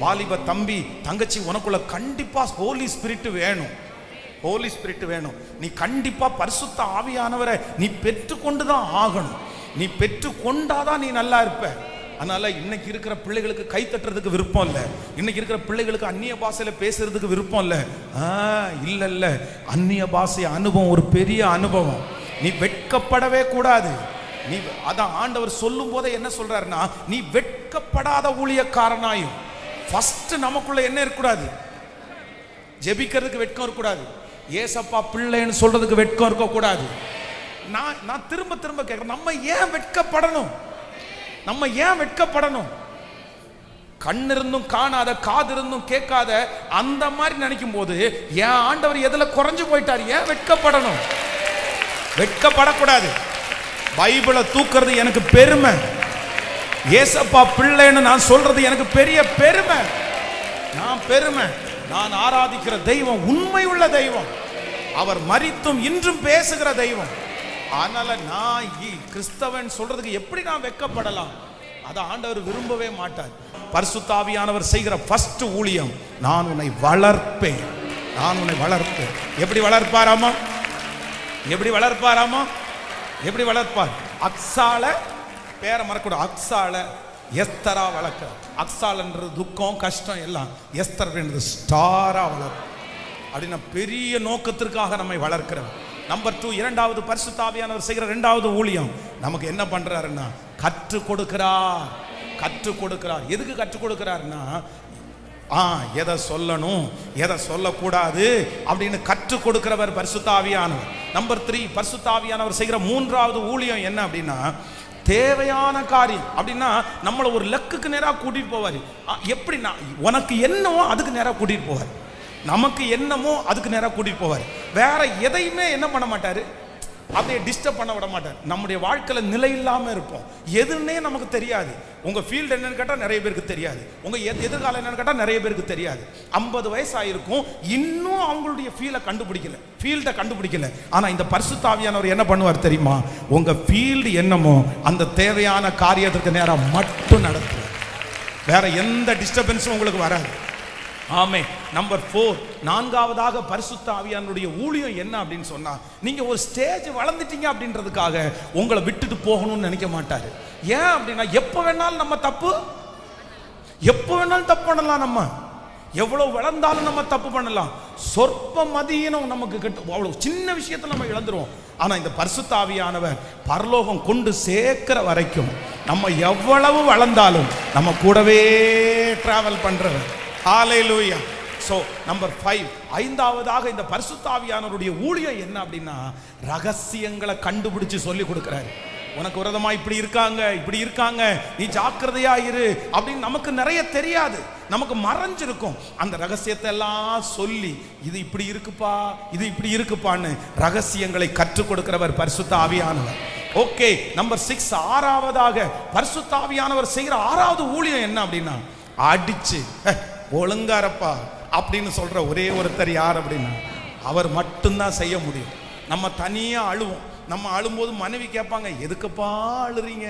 வாலிப தம்பி தங்கச்சி, உனக்குள்ள கண்டிப்பா ஹோலி ஸ்பிரிட் வேணும். ஹோலி ஸ்பிரிட் வேணும். நீ கண்டிப்பா பரிசுத்த ஆவியானவரை நீ பெற்றுக்கொண்டுதான் ஆகணும். நீ பெற்று கொண்டாதான் நீ நல்லா இருப்ப. அதனால இன்னைக்கு இருக்கிற பிள்ளைகளுக்கு கை தட்டுறதுக்கு விருப்பம் இல்லை. இன்னைக்கு இருக்கிற பிள்ளைகளுக்கு அந்நிய பாஷையில பேசுறதுக்கு விருப்பம் இல்லை. இல்ல, அந்நிய பாஷை அனுபவம் ஒரு பெரிய அனுபவம். நீ வெட்கப்படவே கூடாது. நீ அதான் ஆண்டவர் சொல்லும் போதே என்ன சொல்றாருன்னா, நீ வெட்கப்படாத ஊழியக்காரனாயும். ஃபர்ஸ்ட் நமக்குள்ள என்ன இருக்கக்கூடாது? ஜெபிக்கிறதுக்கு வெட்கம் இருக்கக்கூடாது. ஏசப்பா பிள்ளைன்னு சொல்றதுக்கு வெட்கம் இருக்கக்கூடாது. நான் திரும்ப திரும்ப கேட்கிறேன், நம்ம ஏன் வெட்கப்படணும்? நம்ம ஏன் வெட்கப்படணும்? கண் இருந்தும் காணாத, காது இருந்தும் கேட்காத அந்த மாதிரி நினைக்கும் போது ஏன் ஆண்டவர் எதுல குறைஞ்சு போயிட்டார்? ஏன் வெட்கப்படணும்? வெட்கப்படக்கூடாது. பைபிளை தூக்குறது எனக்கு பெருமை. ஏசப்பா பிள்ளைன்னு நான் சொல்றது எனக்கு பெரிய பெருமை. நான் ஆராதிக்கிற தெய்வம் உண்மை உள்ள தெய்வம். அவர் மரித்தும் இன்றும் பேசுகிற தெய்வம். அதனால நான் கிறிஸ்தவன் சொல்றதுக்கு எப்படி நான் வெட்கப்படலாம்? அதை ஆண்டவர் விரும்பவே மாட்டார். பரிசுத்த ஆவியானவர் செய்கிற ஃபர்ஸ்ட் ஊழியம், நான் உன்னை வளர்ப்பேன். எப்படி வளர்ப்பாராமா? எப்படி வளர்ப்பார்? அக்ஸால பேரை மறக்கூடாது. அக்ஸால எஸ்தரா வளர்க்க. அக்ஸால்ன்றது துக்கம் கஷ்டம் எல்லாம், எஸ்தர் என்றது ஸ்டாரா வளர்க்கும். அப்படின்னா பெரிய நோக்கத்திற்காக நம்மை வளர்க்கிறோம். நம்பர் 2, இரண்டாவது பரிசுத்த ஆவியானவர் செய்கிற இரண்டாவது ஊழியம் நமக்கு என்ன பண்றாருன்னா, கற்றுக் கொடுக்கிறார். எதுக்கு கற்றுக் கொடுக்கிறாருன்னா, எதை சொல்லணும் எதை சொல்லக்கூடாது அப்படின்னு கற்றுக் கொடுக்கிறவர் பரிசுத்த ஆவியானவர். நம்பர் 3, பரிசுத்த ஆவியானவர் செய்கிற மூன்றாவது ஊழியம் என்ன அப்படின்னா, தேவையான காரியம். அப்படின்னா நம்மளை ஒரு லக்குக்கு நேராக கூட்டிட்டு போவார். எப்படின்னா, உனக்கு என்னவோ அதுக்கு நேராக கூட்டிட்டு போவார். நமக்கு என்னமோ அதுக்கு நேராக கூட்டிட்டு போவார். வேற எதையுமே என்ன பண்ண மாட்டாரு, அப்படியே டிஸ்டர்ப் பண்ண விட மாட்டார். நம்முடைய வாழ்க்கையில நிலை இல்லாம இருப்போம். எதுன்னே நமக்கு தெரியாது. உங்க ஃபீல்டு என்னன்னு கேட்டா நிறைய பேருக்கு தெரியாது. உங்க எதிர்காலம் என்னன்னு கேட்டா நிறைய பேருக்கு தெரியாது. 50 வயசு ஆயிருக்கும், இன்னும் அவங்களுடைய ஃபீல்டை கண்டுபிடிக்கல. ஆனா இந்த பரிசுத்த ஆவியானவர் என்ன பண்ணுவார் தெரியுமா? உங்க ஃபீல்டு என்னமோ அந்த தேவையான காரியத்திற்கு நேரம் மட்டும் நடத்துவார். வேற எந்த டிஸ்டர்பன்ஸும் உங்களுக்கு வராது. ஆமே. நம்பர் 4, நான்காவதாக பரிசுத்த ஆவியானுடைய ஊழியம் என்ன அப்படின்னு சொன்னா, நீங்க ஒரு ஸ்டேஜ் வளர்ந்துட்டீங்க அப்படின்றதுக்காக உங்களை விட்டுட்டு போகணும்னு நினைக்க மாட்டாரு. ஏன் அப்படின்னா, எப்ப வேணாலும் நம்ம தப்பு பண்ணலாம். நம்ம எவ்வளவு வளர்ந்தாலும் நம்ம தப்பு பண்ணலாம். சொற்ப மதியினம் நமக்கு அவ்வளவு சின்ன விஷயத்தை நம்ம இழந்துருவோம். ஆனா இந்த பரிசுத்த ஆவியானவர் பரலோகம் கொண்டு சேர்க்கிற வரைக்கும் நம்ம எவ்வளவு வளர்ந்தாலும் நம்ம கூடவே டிராவல் பண்றவர். ஹல்லேலூயா. சோ நம்பர் 5, ஐந்தாவதாக இந்த பரிசுத்த ஆவியானவருடைய ஊழியம் என்ன அப்படின்னா, ரகசியங்களை கண்டுபிடிச்சு சொல்லி கொடுக்கிறாரு. உனக்கு விரோதமா இப்படி இருக்காங்க, நீ ஜாக்கிரதையா இரு அப்படின்னு நமக்கு நிறைய தெரியாது, நமக்கு மறைஞ்சிருக்கும். அந்த ரகசியத்தை எல்லாம் சொல்லி, இது இப்படி இருக்குப்பான்னு ரகசியங்களை கற்றுக் கொடுக்கிறவர் பரிசுத்த ஆவியானவர். ஓகே. நம்பர் 6, ஆறாவதாக பரிசுத்த ஆவியானவர் செய்கிற ஆறாவது ஊழியம் என்ன அப்படின்னா, அடிச்சு ஒழுங்காரப்பா அப்படின்னு சொல்ற ஒரே ஒருத்தர் யார் அப்படின்னா, அவர் மட்டும்தான் செய்ய முடியும். நம்ம தனியா அழுவோம். நம்ம அழும்போது மனைவி கேட்பாங்க, எதுக்குப்பா அழுறீங்க,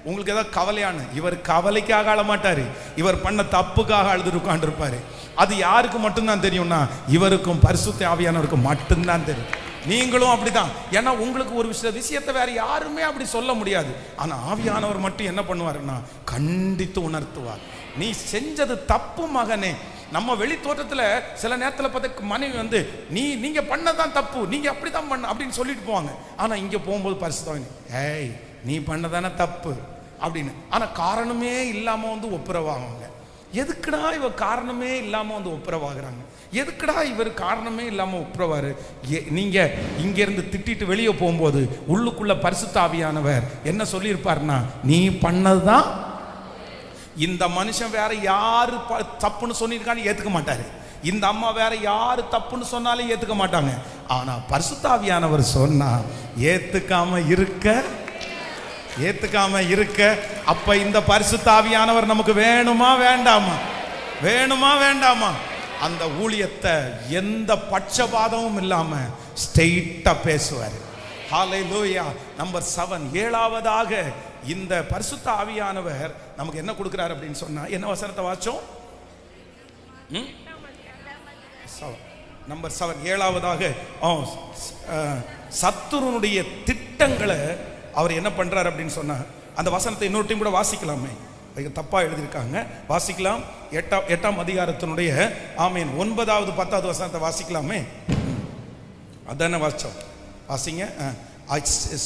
உங்களுக்கு ஏதாவது கவலையானு? இவர் கவலைக்காக அழ மாட்டாரு, இவர் பண்ண தப்புக்காக அழுது உட்கார்ந்துருப்பாரு. அது யாருக்கு மட்டும்தான் தெரியும்னா, இவருக்கும் பரிசுத்த ஆவியானவருக்கும் மட்டும்தான் தெரியும். நீங்களும் அப்படிதான். ஏன்னா உங்களுக்கு ஒரு விஷயத்தை வேற யாருமே அப்படி சொல்ல முடியாது. ஆனா ஆவியானவர் மட்டும் என்ன பண்ணுவாருன்னா, கண்டித்து உணர்த்துவார். நீ செஞ்சது தப்பு மகனே. நம்ம வெளி தோற்றத்துல சில நேரத்துல பார்த்து மனைவி நீங்க பண்ணதான் தப்பு, நீங்க அப்படித்தான் பண்ண அப்படின்னு சொல்லிட்டு போவாங்க. ஆனா இங்க போகும்போது பரிசுத்தவனே, ஏய் நீ பண்ணதானே தப்பு அப்படின்னு. ஆனா காரணமே இல்லாம ஒப்புரவாங்க. எதுக்குடா இவ காரணமே இல்லாம ஒப்புரவாகிறாங்க? எதுக்குடா இவர் காரணமே இல்லாம ஒப்புரவாரு? நீங்க இங்க இருந்து திட்டிட்டு வெளியே போகும்போது உள்ளுக்குள்ள பரிசுத்த ஆவியானவர் என்ன சொல்லியிருப்பாருன்னா, நீ பண்ணதுதான். இந்த மனுஷன் வேற யாரு தப்புன்னு சொன்னிருக்கான்னு ஏத்துக்க மாட்டாரு. இந்த அம்மா வேற யாரு தப்புன்னு சொன்னாலும் ஏத்துக்க மாட்டாங்க. ஆனா பரிசுத்த ஆவியானவர் சொன்னா ஏத்துக்காம இருக்க. அப்ப இந்த பரிசுத்த ஆவியானவர் நமக்கு வேணுமா வேண்டாமா? அந்த ஊழியத்தை எந்த பட்சபாதமும் இல்லாம ஸ்ட்ரெயிட்டா பேசுவார். ஹல்லேலூயா. நம்பர் 7, ஏழாவதாக இந்த பரிசுத்த ஆவியானவர் நமக்கு என்ன கொடுக்கிறார் அப்படின்னு சொன்னா, என்ன வசனத்தை வாச்சோம்? நம்பர் 7 7ஆவதாக சத்துருனுடைய திட்டங்களை அவர் என்ன பண்றார் அப்படின்னு சொன்னா, அந்த வசனத்தை இன்னொரு டைம் கூட வாசிக்கலாமே, தப்பா எழுதியிருக்காங்க, வாசிக்கலாம். 8ஆம் அதிகாரத்தினுடைய ஆமீன் 9வது 10வது வசனத்தை வாசிக்கலாமே. அதான வாசிச்சோம், வாசிங்க.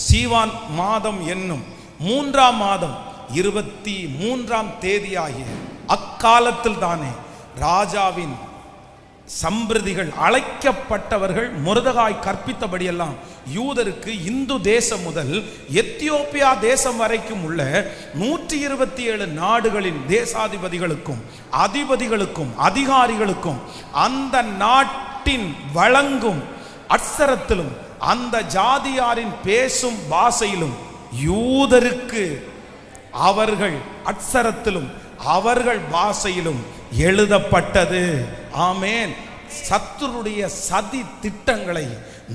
சீவான் மாதம் என்னும் 3ஆம் மாதம் 23ஆம் தேதியாகிய அக்காலத்தில் தானே ராஜாவின் சம்பிரதிகள் அழைக்கப்பட்டவர்கள் மொர்தெகாய் கற்பித்தபடியெல்லாம் யூதருக்கு இந்து தேசம் முதல் எத்தியோப்பியா தேசம் வரைக்கும் உள்ள 127 நாடுகளின் தேசாதிபதிகளுக்கும் அதிபதிகளுக்கும் அதிகாரிகளுக்கும் அந்த நாட்டின் வழங்கும் அட்சரத்திலும் அந்த ஜாதியாரின் பேசும் பாஷையிலும் யூதருக்கு அவர்கள் அட்சரத்திலும் அவர்கள் பாஷையிலும் எழுதப்பட்டது. ஆமேன். சத்துருடைய சதி திட்டங்களை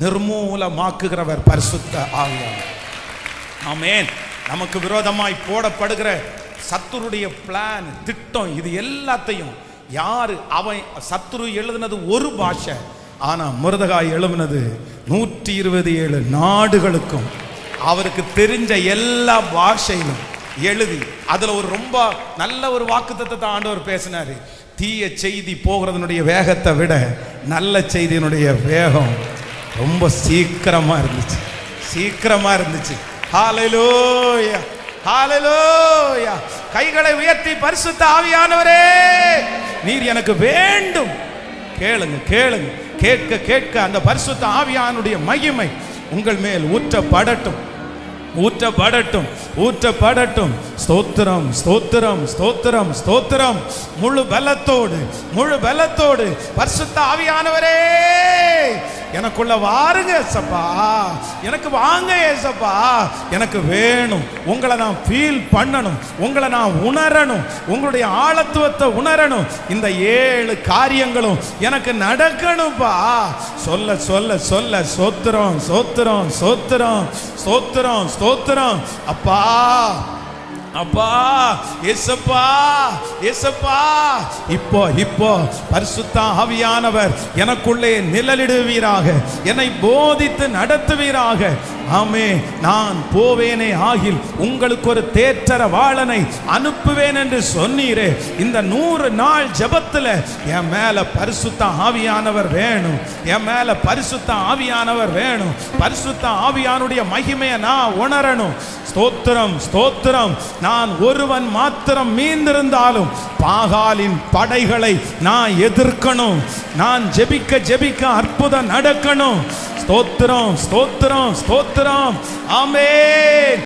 நிர்மூலமாக்குகிறவர் பரிசுத்த ஆவியானவர். ஆமேன். நமக்கு விரோதமாய் போடப்படுகிற சத்துருடைய பிளான் திட்டம் இது எல்லாத்தையும் யாரு, அவன் சத்துரு எழுதினது ஒரு பாஷை, ஆனா மொர்தெகாய் எழுதினது 127 நாடுகளுக்கும் அவருக்கு தெரிஞ்ச எல்லா பாஷையிலும் எழுதி, அதுல ஒரு ரொம்ப நல்ல ஒரு வாக்குத்தத்தத்தை ஆண்டவர் பேசினாரு. தீய செய்தி போகிறதனுடைய வேகத்தை விட நல்ல செய்தியினுடைய வேகம் ரொம்ப சீக்கிரமா இருந்துச்சு, சீக்கிரமா இருந்துச்சு. ஹல்லேலூயா, ஹல்லேலூயா. கைகளை உயர்த்தி பரிசுத்த ஆவியானவரே நீர் எனக்கு வேண்டும். கேளுங்க கேளுங்க, கேட்க கேட்க அந்த பரிசுத்த ஆவியானுடைய மகிமை உங்கள் மேல் ஊற்றப்படட்டும், ஊற்றப்படட்டும், ஊற்றப்படட்டும். ஸ்தோத்திரம், ஸ்தோத்திரம், ஸ்தோத்திரம், ஸ்தோத்திரம். முழு பலத்தோடு, முழு பலத்தோடு பரிசுத்த ஆவியானவரே எனக்குள்ள வாருங்க ஏசப்பா, எனக்கு வாங்க ஏசப்பா, எனக்கு வேணும். உங்களை நான் ஃபீல் பண்ணணும், உங்களை நான் உணரணும், உங்களுடைய ஆழத்துவத்தை உணரணும். இந்த 7 காரியங்களும் எனக்கு நடக்கணும்பா. சொல்ல சொல்ல சொல்ல ஸ்தோத்திரம், ஸ்தோத்திரம், ஸ்தோத்திரம், ஸ்தோத்திரம், ஸ்தோத்திரம். அப்பா அப்பா, ஏசப்பா, ஏசப்பா, இப்போ இப்போ பரிசுத்த ஆவியானவர் எனக்குள்ளே நிழலிடுவீராக, என்னை போதித்து நடத்துவீராக. ஆமே, நான் போவேனே ஆகில் உங்களுக்கு ஒரு தேற்றரவாளனை அனுப்புவேன் என்று சொன்னீரே. இந்த 100 நாள் ஜெபத்துல என் மேல பரிசுத்த ஆவியானவர் வேணும், என் மேல பரிசுத்த ஆவியானவர் வேணும். பரிசுத்த ஆவியானுடைய மகிமையை நான் உணரணும். ஸ்தோத்திரம், ஸ்தோத்திரம். நான் ஒருவன் மாத்திரம் மீந்திருந்தாலும் பாகாலின் படைகளை நான் எதிர்க்கணும். நான் ஜெபிக்க ஜெபிக்க அற்புதம் நடக்கணும். ஸ்தோத்திரம், ஸ்தோத்திரம், ஸ்தோத்திரம். ஆமென்.